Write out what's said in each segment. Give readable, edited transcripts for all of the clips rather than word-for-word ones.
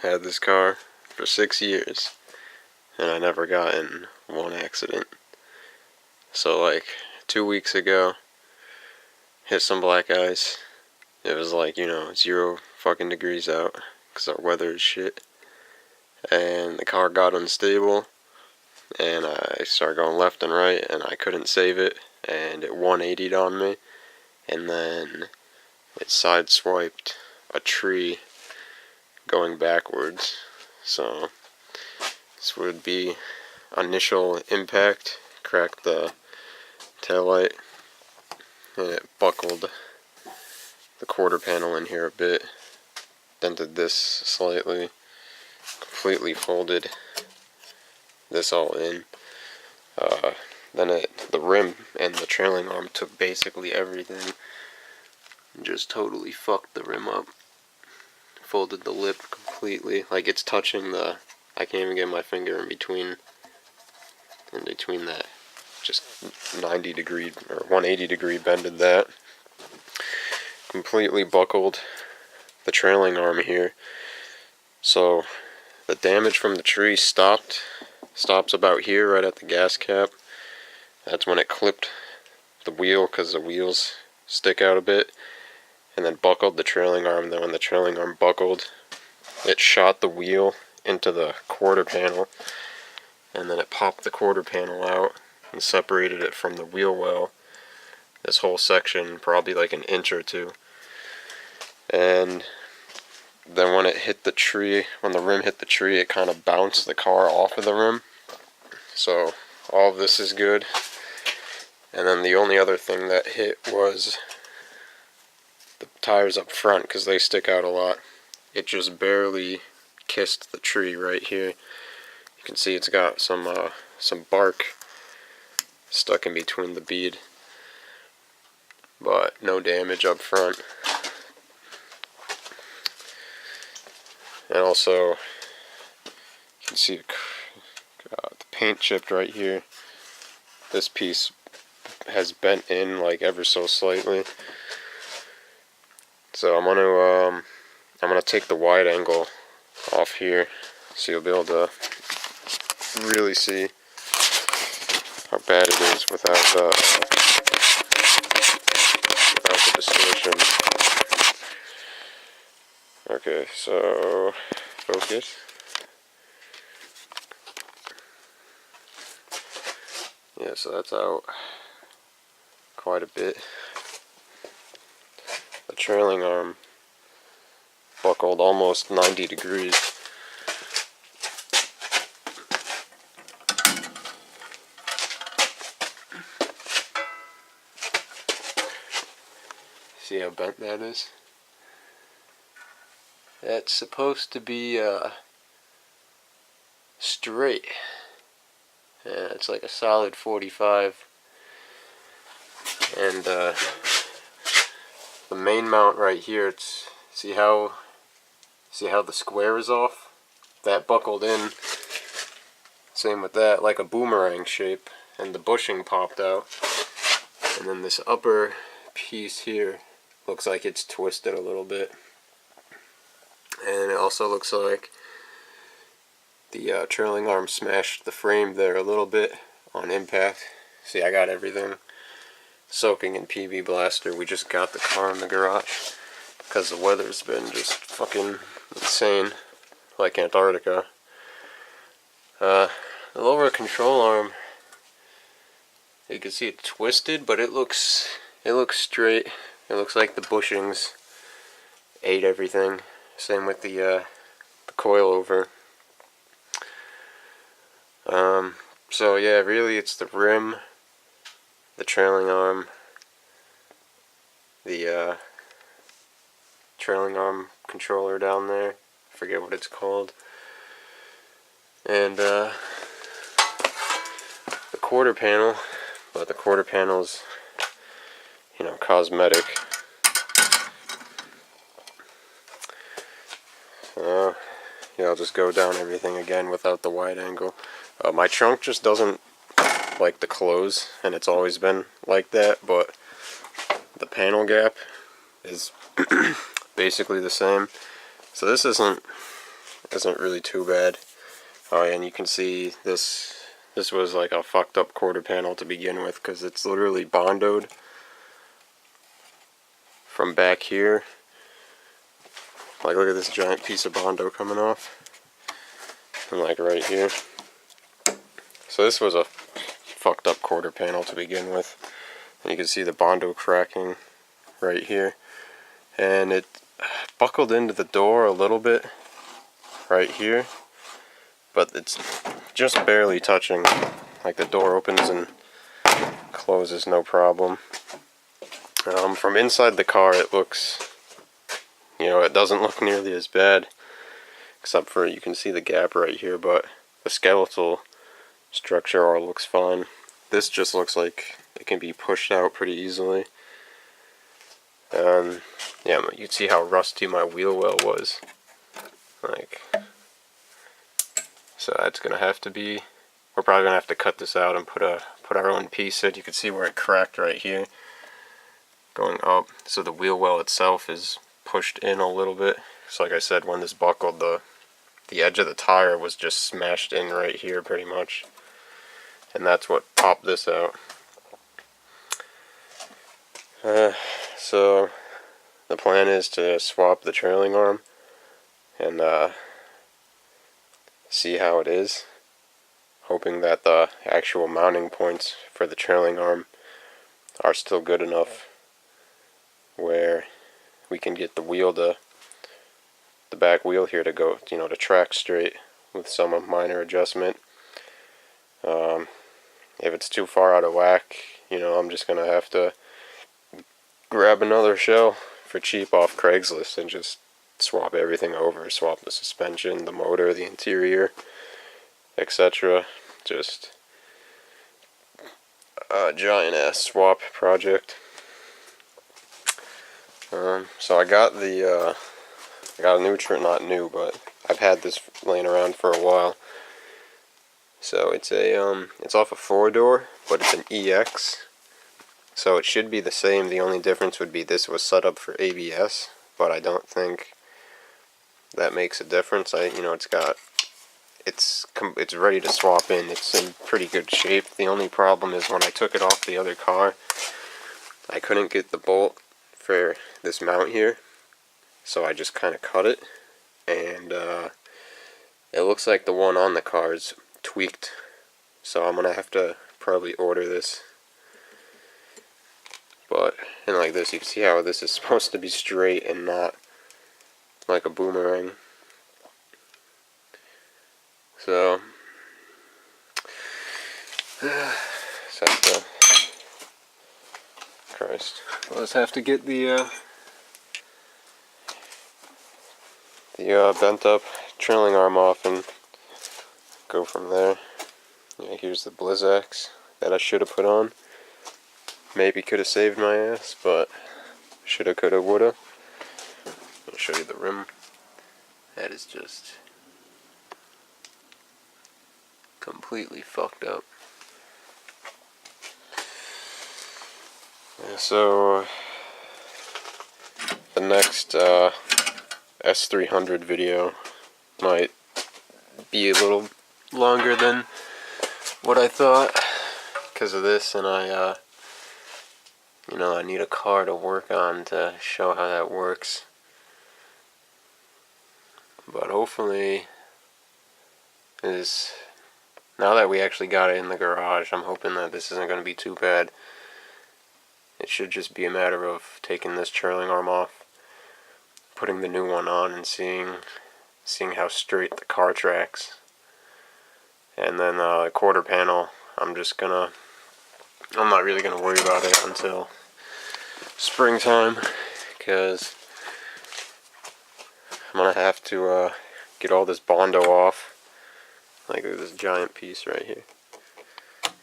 had this car for 6 years, and I never got in one accident. So like 2 weeks ago, hit some black ice. It was like, 0 fucking degrees out, because our weather is shit. And the car got unstable, and I started going left and right, and I couldn't save it, and it 180'd on me, and then it sideswiped a tree going backwards. So this would be initial impact, cracked the taillight, and it buckled the quarter panel in here a bit, dented this slightly, completely folded this all in. Then the rim and the trailing arm took basically everything and just totally fucked the rim up. Folded the lip completely, like it's touching the, I can't even get my finger in between that, just 90 degree or 180 degree bended that. Completely buckled the trailing arm here. So the damage from the tree stops about here, right at the gas cap. That's when it clipped the wheel, because the wheels stick out a bit, and then buckled the trailing arm. Then when the trailing arm buckled, it shot the wheel into the quarter panel, and then it popped the quarter panel out and separated it from the wheel well. This whole section, probably like an inch or two. And then when it hit the tree, when the rim hit the tree, it kind of bounced the car off of the rim. So all of this is good. And then the only other thing that hit was the tires up front, because they stick out a lot. It just barely kissed the tree right here. You can see it's got some bark stuck in between the bead, but no damage up front. And also, you can see the paint chipped right here. This piece has bent in like ever so slightly. So I'm gonna take the wide angle off here, so you'll be able to really see how bad it is without the distortion. Okay, so focus. Yeah, so that's out quite a bit. The trailing arm buckled almost 90 degrees. See how bent that is? That's supposed to be straight. Yeah, it's like a solid 45. And the main mount right here, it's see how the square is off? That buckled in. Same with that, like a boomerang shape, and the bushing popped out. And then this upper piece here looks like it's twisted a little bit. And it also looks like the trailing arm smashed the frame there a little bit on impact. See, I got everything soaking in PB Blaster. We just got the car in the garage because the weather's been just fucking insane, like Antarctica. The lower control arm, you can see it twisted, but it looks straight. It looks like the bushings ate everything. Same with the coilover. So yeah, really it's the rim, the trailing arm, the trailing arm controller down there, I forget what it's called, and the quarter panel, but the quarter panel's, cosmetic. Yeah, I'll just go down everything again without the wide angle. My trunk just doesn't like to close, and it's always been like that, but the panel gap is basically the same. So this isn't isn't really too bad. Oh, and you can see this was like a fucked up quarter panel to begin with, because it's literally bondoed from back here. Like, look at this giant piece of bondo coming off, and like right here. So this was a fucked up quarter panel to begin with, and you can see the bondo cracking right here, and it buckled into the door a little bit right here, but it's just barely touching. Like, the door opens and closes no problem. From inside the car it looks, it doesn't look nearly as bad, except for you can see the gap right here, but the skeletal structure all looks fine. This just looks like it can be pushed out pretty easily. Yeah, you can see how rusty my wheel well was. Like, so that's gonna have to be. We're probably gonna have to cut this out and put our own piece in. You can see where it cracked right here, going up. So the wheel well itself is pushed in a little bit. So like I said, when this buckled, the edge of the tire was just smashed in right here, pretty much, and that's what popped this out. So the plan is to swap the trailing arm and see how it is, hoping that the actual mounting points for the trailing arm are still good enough where we can get the back wheel here to go, to track straight with some minor adjustment. If it's too far out of whack, I'm just gonna have to grab another shell for cheap off Craigslist and just swap everything over, swap the suspension, the motor, the interior, etc. Just a giant ass swap project. So I got a new trim, not new, but I've had this laying around for a while. So it's off a 4-door, but it's an EX. So it should be the same. The only difference would be this was set up for ABS, but I don't think that makes a difference. It's ready to swap in. It's in pretty good shape. The only problem is when I took it off the other car, I couldn't get the bolt for this mount here, so I just kind of cut it, and it looks like the one on the car is tweaked, so I'm gonna have to probably order this. And like this, you can see how this is supposed to be straight and not like a boomerang. So Christ, we'll just have to get the bent up trailing arm off and go from there. Yeah, here's the Blizzaks that I should have put on. Maybe could have saved my ass, but shoulda, coulda, woulda. I'll show you the rim. That is just completely fucked up. Yeah, so the next S300 video might be a little longer than what I thought because of this, and I need a car to work on to show how that works. But hopefully, now that we actually got it in the garage, I'm hoping that this isn't going to be too bad. It should just be a matter of taking this trailing arm off, putting the new one on, and seeing how straight the car tracks. And then the quarter panel, I'm not really gonna worry about it until springtime, because I'm gonna have to get all this Bondo off. Like this giant piece right here.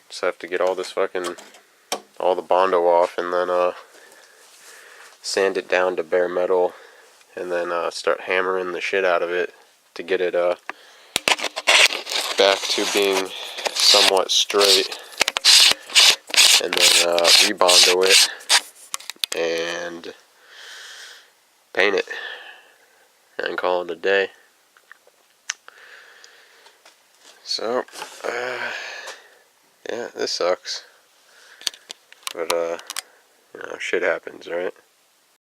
Just have to get all the Bondo off, and then sand it down to bare metal, and then start hammering the shit out of it to get it back to being somewhat straight, and then rebondo it and paint it and call it a day. So, yeah, this sucks. But, you know, shit happens, right?